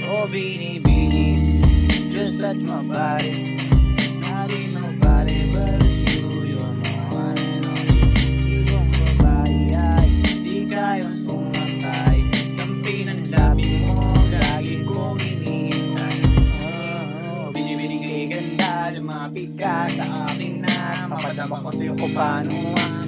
Oh, Beanie, just touch my body. Not ain't nobody but you. You're my one and only. Ibang babae ay di kayang sumatay. Kampi ng labi mo, lagi kong hinihintay. Oh, binibigay ganda, lumapit ka sa akin na. Mapadama ko sa'yo kung paano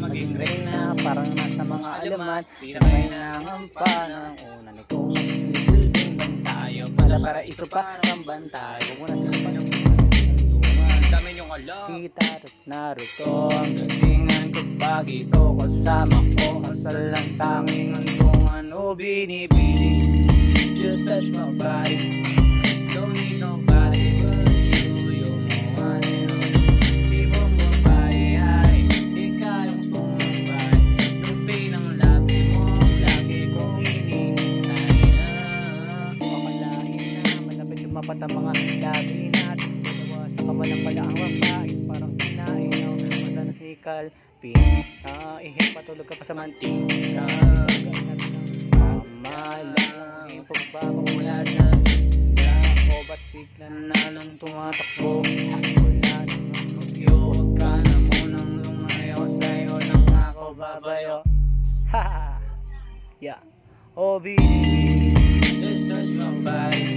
maging reyna. Parang nasa mga alaman, tinamay na ang panang una ni kong magsisilbing bantayo. Para-paraiso parang bantay. Huwag mo na sila ng tungan. Dami niyong alam. Kita at narito ang galingan ko pag ikaw kasama ko. Kasal lang tanging untungan. Oh, binibini, just touch my body. Don't need nobody but you. You're my one and only. Ibang babae ay di kayang sumabay. Lupi ng labi mo, lagi kong hinihintay na. Makalain na, malapit lumapat ang mga labi natin. Dalawa sa kamalang pala ang babae. Parang kinain ng madalas ni Calvin. Ihip patulog ka pa sa mantika. Pamalang pagbaba mula sa isla. O ba't bigla na lang tumatakbo? Wala namang bagyo. Huwag ka na munang lumayo. Sa'yo nang ako babayo. Ha! Yeah. Oh, baby, just touch my body.